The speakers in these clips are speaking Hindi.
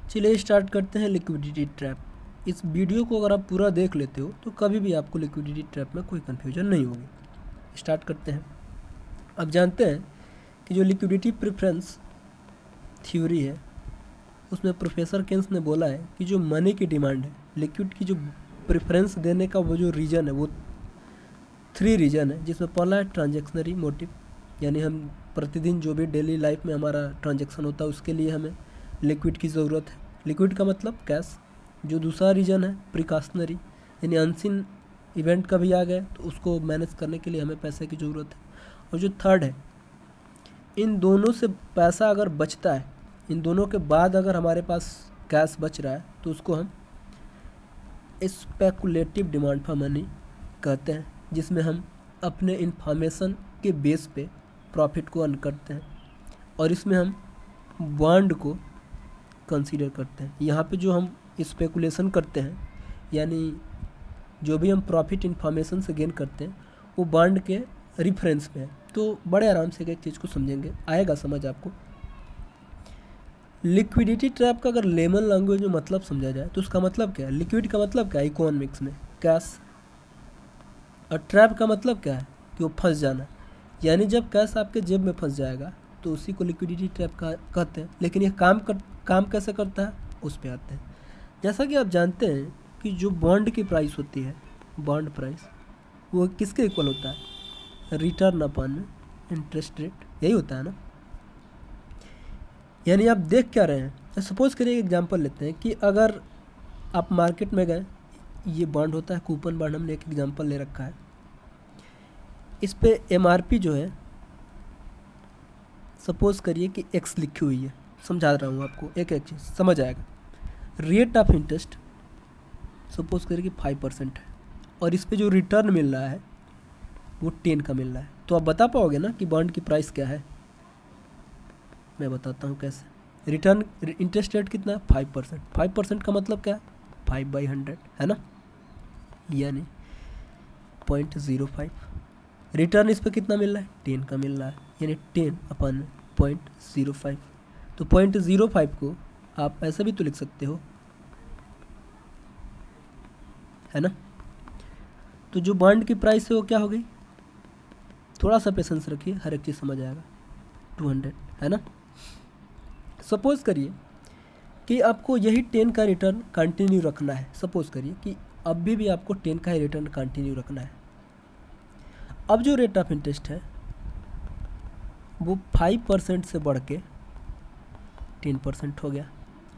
चलिए स्टार्ट करते हैं लिक्विडिटी ट्रैप। इस वीडियो को अगर आप पूरा देख लेते हो तो कभी भी आपको लिक्विडिटी ट्रैप में कोई कन्फ्यूजन नहीं होगी। स्टार्ट करते हैं। अब जानते हैं कि जो लिक्विडिटी प्रेफरेंस थ्योरी है उसमें प्रोफेसर केन्स ने बोला है कि जो मनी की डिमांड है, लिक्विड की जो प्रेफरेंस देने का वो जो रीज़न है वो 3 रीज़न है, जिसमें पहला है ट्रांजैक्शनरी मोटिव, यानी हम प्रतिदिन जो भी डेली लाइफ में हमारा ट्रांजैक्शन होता है उसके लिए हमें लिक्विड की ज़रूरत है। लिक्विड का मतलब कैश। जो दूसरा रीज़न है प्रिकॉशनरी, यानी अनसीन इवेंट कभी आ गए तो उसको मैनेज करने के लिए हमें पैसे की ज़रूरत है। और जो थर्ड है, इन दोनों से पैसा अगर बचता है, इन दोनों के बाद अगर हमारे पास कैश बच रहा है तो उसको हम स्पेकुलेटिव डिमांड फॉर मनी कहते हैं, जिसमें हम अपने इंफॉर्मेशन के बेस पे प्रॉफिट को अर्न करते हैं और इसमें हम बॉन्ड को कंसीडर करते हैं। यहाँ पे जो हम स्पेकुलेशन करते हैं, यानी जो भी हम प्रॉफिट इंफॉर्मेशन से गेन करते हैं वो बॉन्ड के रिफरेंस में है। तो बड़े आराम से एक चीज़ को समझेंगे, आएगा समझ आपको। लिक्विडिटी ट्रैप का अगर लेमन लैंग्वेज में मतलब समझा जाए तो उसका मतलब क्या है? लिक्विड का मतलब क्या है इकोनॉमिक्स में? कैश। और ट्रैप का मतलब क्या है? कि वो फंस जाना, यानी जब कैश आपके जेब में फंस जाएगा तो उसी को लिक्विडिटी ट्रैप कहते हैं। लेकिन ये काम कैसे करता है उस पर आते हैं। जैसा कि आप जानते हैं कि जो बॉन्ड की प्राइस होती है, बॉन्ड प्राइस, वो किसके इक्वल होता है? रिटर्न अपॉन इंटरेस्ट रेट, यही होता है ना। यानी आप देख क्या रहे हैं? सपोज करिए एग्जांपल लेते हैं कि अगर आप मार्केट में गए, ये बॉन्ड होता है, कूपन बॉन्ड, हमने एक एग्जांपल ले रखा है। इस पे एमआरपी जो है, सपोज करिए कि एक्स लिखी हुई है, समझा रहा हूँ आपको, एक एक चीज़ समझ आएगा। रेट ऑफ इंटरेस्ट सपोज करिए कि 5% है और इस पे जो रिटर्न मिल रहा है वो 10 का मिल रहा है। तो आप बता पाओगे ना कि बॉन्ड की प्राइस क्या है? मैं बताता हूँ कैसे। रिटर्न इंटरेस्ट रेट कितना है? 5%। 5% का मतलब क्या है? 5/100 है ना, यानी 0.05। रिटर्न इस पर कितना मिल रहा है? 10 का मिल रहा है, यानी 10/0.05। तो 0.05 को आप ऐसे भी तो लिख सकते हो, है ना। तो जो बॉन्ड की प्राइस है वो क्या हो गई? थोड़ा सा पेशेंस रखिए, हर एक चीज़ समझ आएगा। 200 है ना। सपोज करिए कि आपको यही 10 का रिटर्न कंटिन्यू रखना है। सपोज करिए कि अभी भी आपको 10 का ही रिटर्न कंटिन्यू रखना है। अब जो रेट ऑफ इंटरेस्ट है वो 5% से बढ़ के 10% हो गया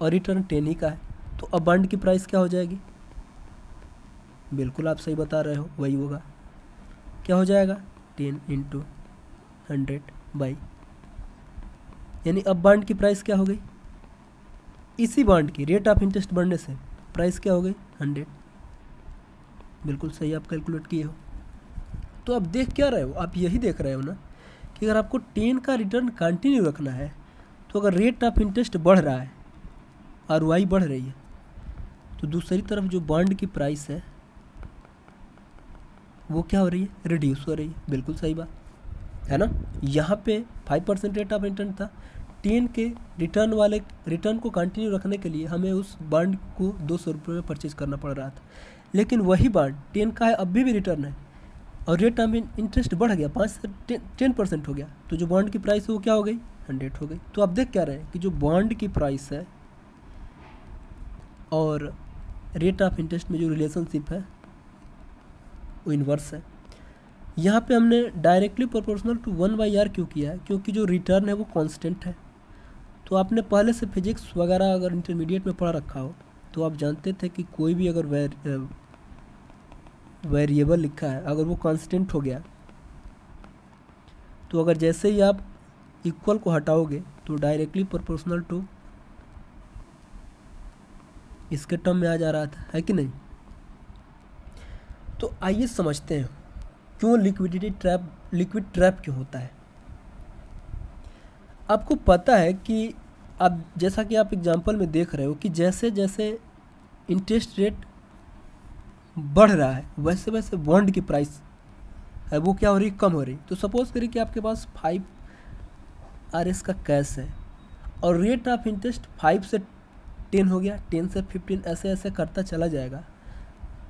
और रिटर्न 10 ही का है। तो अब बॉन्ड की प्राइस क्या हो जाएगी? बिल्कुल आप सही बता रहे हो, वही होगा। क्या हो जाएगा? 10 × 100 यानी अब बॉन्ड की प्राइस क्या हो गई? इसी बॉन्ड की रेट ऑफ इंटरेस्ट बढ़ने से प्राइस क्या हो गई? 100। बिल्कुल सही आप कैलकुलेट किए हो। तो आप देख क्या रहे हो? आप यही देख रहे हो ना कि अगर आपको 10 का रिटर्न कंटिन्यू रखना है तो अगर रेट ऑफ इंटरेस्ट बढ़ रहा है, ROI बढ़ रही है, तो दूसरी तरफ जो बॉन्ड की प्राइस है वो क्या हो रही है? रिड्यूस हो रही है। बिल्कुल सही बात है ना। यहाँ पे 5% रेट ऑफ इंटरेस्ट था, 10 के रिटर्न को कंटिन्यू रखने के लिए हमें उस बॉन्ड को 200 रुपये में परचेज करना पड़ रहा था। लेकिन वही बॉन्ड 10 का है, अभी भी रिटर्न है और रेट ऑफ इंटरेस्ट बढ़ गया, 5 से 10% हो गया, तो जो बॉन्ड की प्राइस है वो क्या हो गई? 100 हो गई। तो आप देख क्या रहे हैं कि जो बॉन्ड की प्राइस है और रेट ऑफ इंटरेस्ट में जो रिलेशनशिप है वो इन्वर्स है। यहाँ पे हमने डायरेक्टली प्रोपोर्शनल टू 1/r क्यों किया है? क्योंकि जो रिटर्न है वो कांस्टेंट है। तो आपने पहले से फिजिक्स वगैरह अगर इंटरमीडिएट में पढ़ा रखा हो तो आप जानते थे कि कोई भी अगर वेरिएबल लिखा है, अगर वो कांस्टेंट हो गया तो अगर जैसे ही आप इक्वल को हटाओगे तो डायरेक्टली प्रोपोर्शनल टू इसके टर्म में आ जा रहा था, है कि नहीं। तो आइए समझते हैं क्यों लिक्विड ट्रैप क्यों होता है। आपको पता है कि अब जैसा कि आप एग्जांपल में देख रहे हो कि जैसे जैसे इंटरेस्ट रेट बढ़ रहा है वैसे वैसे बॉन्ड की प्राइस है वो क्या हो रही? कम हो रही। तो सपोज करिए कि आपके पास 5 RS का कैश है और रेट ऑफ इंटरेस्ट 5 से 10 हो गया, 10 से 15 ऐसे ऐसे करता चला जाएगा,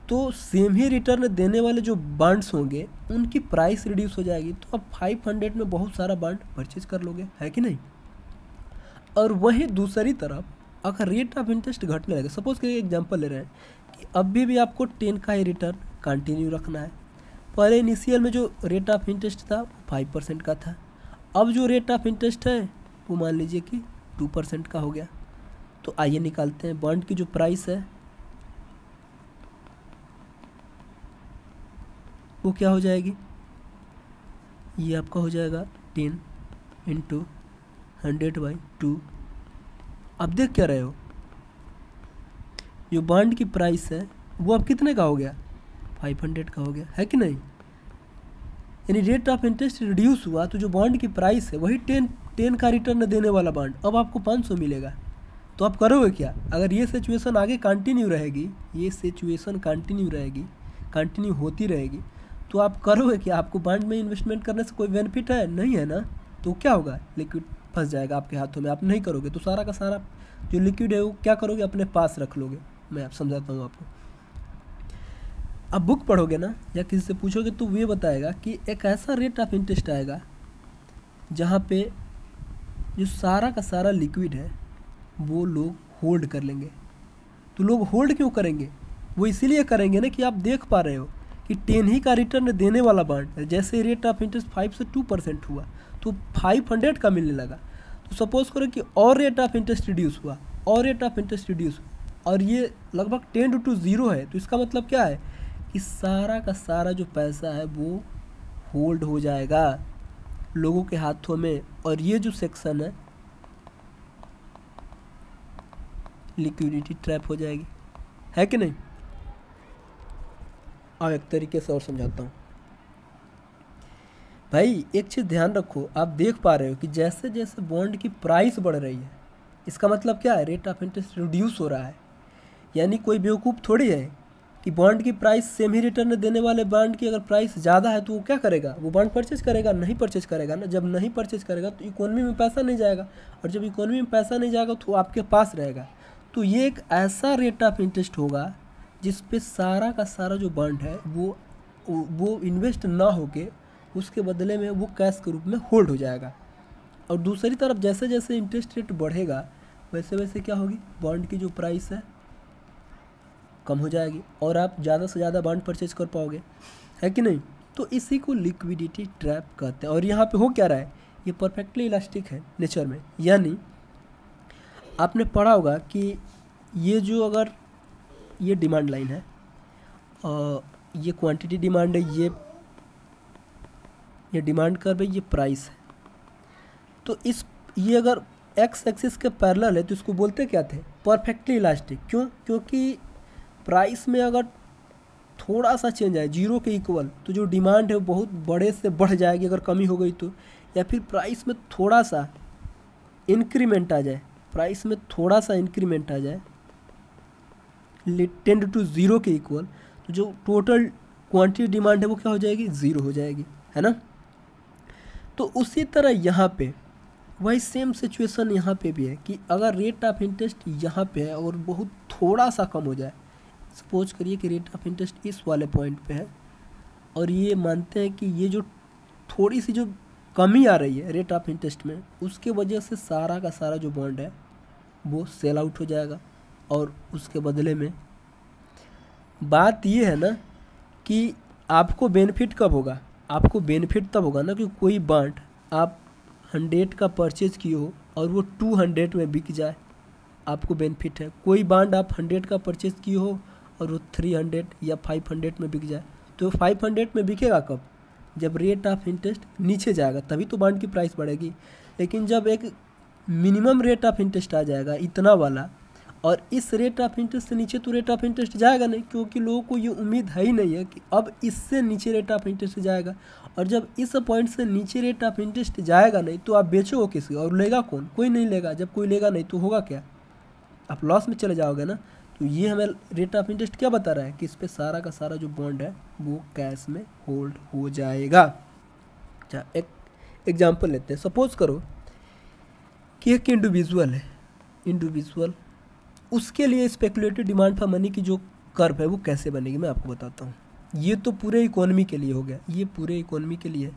तो सेम ही रिटर्न देने वाले जो बॉन्ड्स होंगे उनकी प्राइस रिड्यूस हो जाएगी। तो अब 500 में बहुत सारा बॉन्ड परचेज कर लोगे, है कि नहीं। और वहीं दूसरी तरफ अगर रेट ऑफ इंटरेस्ट घटने लगे, सपोज के एग्जांपल ले रहे हैं कि अभी भी आपको 10 का ही रिटर्न कंटिन्यू रखना है। पहले इनिशियल में जो रेट ऑफ इंटरेस्ट था 5% का था, अब जो रेट ऑफ इंटरेस्ट है वो मान लीजिए कि 2% का हो गया। तो आइए निकालते हैं बॉन्ड की जो प्राइस है वो क्या हो जाएगी, ये आपका हो जाएगा 10 × 100/2। अब देख क्या रहे हो, जो बॉन्ड की प्राइस है वो अब कितने का हो गया, 500 का हो गया, है कि नहीं। यानी रेट ऑफ इंटरेस्ट रिड्यूस हुआ तो जो बॉन्ड की प्राइस है वही 10 का रिटर्न देने वाला बॉन्ड अब आपको 500 मिलेगा। तो आप करोगे क्या, अगर ये सिचुएशन आगे कंटिन्यू रहेगी, ये सिचुएशन कंटिन्यू होती रहेगी, तो आप करोगे क्या, आपको बॉन्ड में इन्वेस्टमेंट करने से कोई बेनिफिट है नहीं, है ना। तो क्या होगा, लिक्विड फंस जाएगा आपके हाथों में, आप नहीं करोगे तो सारा का सारा जो लिक्विड है वो क्या करोगे, अपने पास रख लोगे। मैं आप समझाता हूँ आपको। अब बुक पढ़ोगे ना या किसी से पूछोगे तो ये बताएगा कि एक ऐसा रेट ऑफ इंटरेस्ट आएगा जहाँ पे जो सारा का सारा लिक्विड है वो लोग होल्ड कर लेंगे। तो लोग होल्ड क्यों करेंगे, वो इसीलिए करेंगे ना कि आप देख पा रहे हो कि 10 ही का रिटर्न देने वाला बॉन्ड, जैसे रेट ऑफ इंटरेस्ट 5 से 2% हुआ तो 500 का मिलने लगा। तो सपोज करो कि और रेट ऑफ इंटरेस्ट रिड्यूस हुआ और ये लगभग 10 to 0 है। तो इसका मतलब क्या है कि सारा का सारा जो पैसा है वो होल्ड हो जाएगा लोगों के हाथों में, और ये जो सेक्शन है लिक्विडिटी ट्रैप हो जाएगी, है कि नहीं। और एक तरीके से और समझाता हूँ भाई, एक चीज़ ध्यान रखो, आप देख पा रहे हो कि जैसे जैसे बॉन्ड की प्राइस बढ़ रही है, इसका मतलब क्या है, रेट ऑफ इंटरेस्ट रिड्यूस हो रहा है। यानी कोई बेवकूफ़ थोड़ी है कि बॉन्ड की प्राइस सेम ही रिटर्न देने वाले बॉन्ड की अगर प्राइस ज़्यादा है तो वो क्या करेगा, वो बॉन्ड परचेज करेगा, नहीं परचेज करेगा ना। जब नहीं परचेज करेगा तो इकोनॉमी में पैसा नहीं जाएगा, और जब इकोनॉमी में पैसा नहीं जाएगा तो आपके पास रहेगा। तो ये एक ऐसा रेट ऑफ इंटरेस्ट होगा जिस पे सारा का सारा जो बॉन्ड है वो इन्वेस्ट ना होके उसके बदले में वो कैश के रूप में होल्ड हो जाएगा। और दूसरी तरफ जैसे जैसे इंटरेस्ट रेट बढ़ेगा वैसे वैसे क्या होगी, बॉन्ड की जो प्राइस है कम हो जाएगी और आप ज़्यादा से ज़्यादा बॉन्ड परचेज कर पाओगे, है कि नहीं। तो इसी को लिक्विडिटी ट्रैप कहते हैं। और यहाँ पे हो क्या रहा है, ये परफेक्टली इलास्टिक है नेचर में। यानी आपने पढ़ा होगा कि ये जो अगर ये डिमांड लाइन है और ये क्वांटिटी डिमांड है, ये डिमांड कर भाई, ये प्राइस है। तो ये अगर एक्स एक्सिस के पैरेलल है तो इसको बोलते क्या थे, परफेक्टली इलास्टिक। क्यों, क्योंकि प्राइस में अगर थोड़ा सा चेंज आए 0 के इक्वल तो जो डिमांड है वो बहुत बड़े से बढ़ जाएगी अगर कमी हो गई तो, या फिर प्राइस में थोड़ा सा इंक्रीमेंट आ जाए, 10 to 0 के इक्वल, तो जो टोटल क्वांटिटी डिमांड है वो क्या हो जाएगी, 0 हो जाएगी, है ना। तो उसी तरह यहाँ पे वही सेम सिचुएशन यहाँ पे भी है कि अगर रेट ऑफ इंटरेस्ट यहाँ पे है और बहुत थोड़ा सा कम हो जाए, सपोज करिए कि रेट ऑफ इंटरेस्ट इस वाले पॉइंट पे है और ये मानते हैं कि ये जो थोड़ी सी जो कमी आ रही है रेट ऑफ इंटरेस्ट में, उसके वजह से सारा का सारा जो बॉन्ड है वो सेल आउट हो जाएगा। और उसके बदले में बात ये है ना कि आपको बेनिफिट कब होगा, आपको बेनिफिट तब होगा ना कि कोई बॉन्ड आप 100 का परचेज किए हो और वो 200 में बिक जाए, आपको बेनिफिट है। कोई बॉन्ड आप 100 का परचेज किए हो और वो 300 या 500 में बिक जाए, तो 500 में बिकेगा कब, जब रेट ऑफ इंटरेस्ट नीचे जाएगा, तभी तो बॉन्ड की प्राइस बढ़ेगी। लेकिन जब एक मिनिमम रेट ऑफ इंटरेस्ट आ जाएगा इतना वाला, और इस रेट ऑफ इंटरेस्ट से नीचे तो रेट ऑफ इंटरेस्ट जाएगा नहीं, क्योंकि लोगों को ये उम्मीद है ही नहीं है कि अब इससे नीचे रेट ऑफ इंटरेस्ट जाएगा। और जब इस पॉइंट से नीचे रेट ऑफ इंटरेस्ट जाएगा नहीं तो आप बेचोगे किसी और लेगा कौन, कोई नहीं लेगा। जब कोई लेगा नहीं तो होगा क्या, आप लॉस में चले जाओगे ना। तो ये हमें रेट ऑफ इंटरेस्ट क्या बता रहा है कि इस पर सारा का सारा जो बॉन्ड है वो कैश में होल्ड हो जाएगा। अच्छा, एक एग्जांपल लेते हैं। सपोज करो कि एक इंडिविजुअल है, इंडिविजुअल उसके लिए स्पेकुलेटिव डिमांड फॉर मनी की जो कर्व है वो कैसे बनेगी मैं आपको बताता हूँ। ये तो पूरे इकोनॉमी के लिए हो गया, ये पूरे इकोनॉमी के लिए है,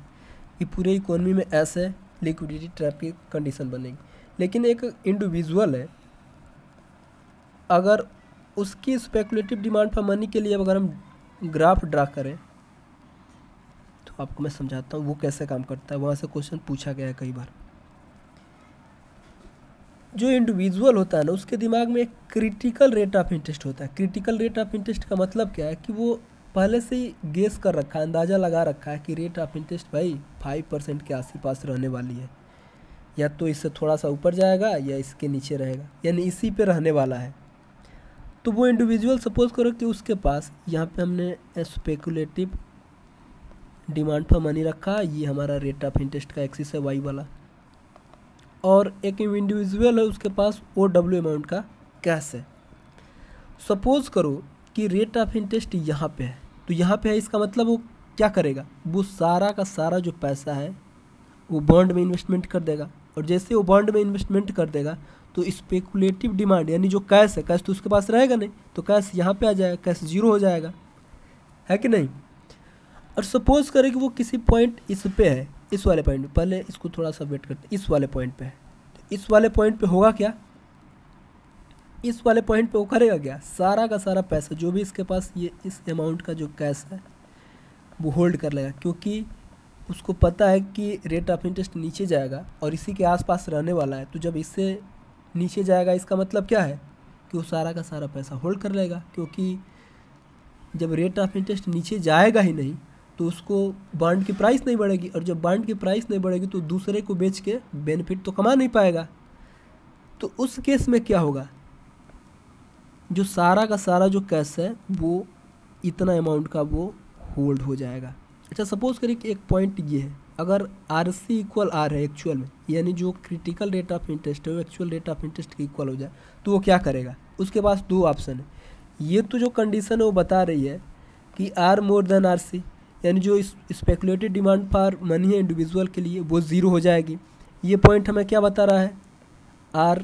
ये पूरे इकोनॉमी में ऐसे लिक्विडिटी ट्रैप की कंडीशन बनेगी। लेकिन एक इंडिविजुअल है, अगर उसकी स्पेकुलेटिव डिमांड फॉर मनी के लिए अगर हम ग्राफ ड्रा करें तो आपको मैं समझाता हूँ वो कैसे काम करता है। वहाँ से क्वेश्चन पूछा गया है कई बार। जो इंडिविजुअल होता है ना, उसके दिमाग में एक क्रिटिकल रेट ऑफ इंटरेस्ट होता है। क्रिटिकल रेट ऑफ इंटरेस्ट का मतलब क्या है कि वो पहले से ही गेस कर रखा है, अंदाज़ा लगा रखा है कि रेट ऑफ इंटरेस्ट भाई 5% के आस रहने वाली है, या तो इससे थोड़ा सा ऊपर जाएगा या इसके नीचे रहेगा, यानी इसी पे रहने वाला है। तो वो इंडिविजुअल सपोज करो कि उसके पास यहाँ पे हमने स्पेकुलेटिव डिमांड फॉर मनी रखा, ये हमारा रेट ऑफ इंटरेस्ट का एक्सिस है वाई वाला, और एक इंडिविजुअल है उसके पास OW अमाउंट का कैश है। सपोज करो कि रेट ऑफ इंटरेस्ट यहाँ पे है, तो यहाँ पे है, इसका मतलब वो क्या करेगा, वो सारा का सारा जो पैसा है वो बॉन्ड में इन्वेस्टमेंट कर देगा, और जैसे वो बॉन्ड में इन्वेस्टमेंट कर देगा तो स्पेकुलेटिव डिमांड यानी जो कैश है, कैश तो उसके पास रहेगा नहीं, तो कैश यहाँ पे आ जाएगा, कैश जीरो हो जाएगा, है कि नहीं। और सपोज करें कि वो किसी पॉइंट इस पे है, इस वाले पॉइंट पे, पहले इसको थोड़ा सा वेट करते, इस वाले पॉइंट पे है, तो इस वाले पॉइंट पे होगा क्या, इस वाले पॉइंट पे वो करेगा क्या, सारा का सारा पैसा जो भी इसके पास ये इस अमाउंट का जो कैश है वो होल्ड कर लेगा, क्योंकि उसको पता है कि रेट ऑफ इंटरेस्ट नीचे जाएगा और इसी के आसपास रहने वाला है। तो जब इससे नीचे जाएगा इसका मतलब क्या है कि वो सारा का सारा पैसा होल्ड कर लेगा, क्योंकि जब रेट ऑफ इंटरेस्ट नीचे जाएगा ही नहीं तो उसको बॉन्ड की प्राइस नहीं बढ़ेगी, और जब बॉन्ड की प्राइस नहीं बढ़ेगी तो दूसरे को बेच के बेनिफिट तो कमा नहीं पाएगा। तो उस केस में क्या होगा, जो सारा का सारा जो कैश है वो इतना अमाउंट का वो होल्ड हो जाएगा। अच्छा, सपोज करिए कि एक पॉइंट ये है, अगर RC इक्वल R है एक्चुअल में, यानी जो क्रिटिकल रेट ऑफ इंटरेस्ट है वो एक्चुअल रेट ऑफ इंटरेस्ट के इक्वल हो जाए, तो वो क्या करेगा, उसके पास दो ऑप्शन है। ये तो जो कंडीशन है वो बता रही है कि R मोर देन RC, यानी जो स्पेकुलेटिव डिमांड फॉर मनी है इंडिविजुअल के लिए वो ज़ीरो हो जाएगी। ये पॉइंट हमें क्या बता रहा है, R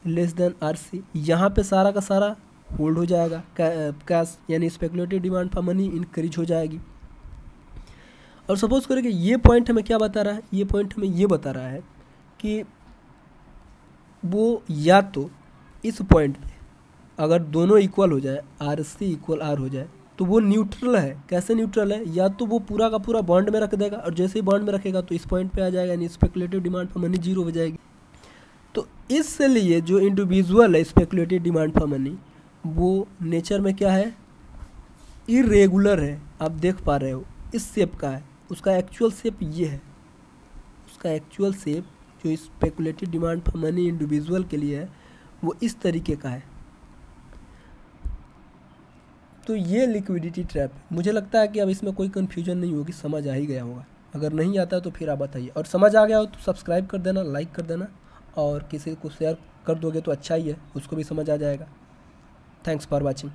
लेस देन RC, यहाँ पे सारा का सारा होल्ड हो जाएगा कैश, यानी speculative demand for money increase हो जाएगी। और सपोज करें कि ये पॉइंट हमें क्या बता रहा है, ये पॉइंट हमें ये बता रहा है कि वो या तो इस पॉइंट पे अगर दोनों इक्वल हो जाए, RC इक्वल R हो जाए, तो वो न्यूट्रल है। कैसे न्यूट्रल है, या तो वो पूरा का पूरा बॉन्ड में रख देगा, और जैसे ही बॉन्ड में रखेगा तो इस पॉइंट पे आ जाएगा, यानी speculative demand for money zero हो जाएगी। तो इसलिए जो इंडिविजुअल है स्पेकुलेटिव डिमांड फॉर मनी, वो नेचर में क्या है, इरेगुलर है। आप देख पा रहे हो इस शेप का है, उसका एक्चुअल शेप ये है, उसका एक्चुअल शेप जो speculative demand for money individual के लिए है वो इस तरीके का है। तो ये लिक्विडिटी ट्रैप है। मुझे लगता है कि अब इसमें कोई कन्फ्यूजन नहीं होगी, समझ आ ही गया होगा। अगर नहीं आता है तो फिर आप बताइए, और समझ आ गया हो तो सब्सक्राइब कर देना, लाइक कर देना, और किसी को शेयर कर दोगे तो अच्छा ही है, उसको भी समझ आ जाएगा। Thanks for watching.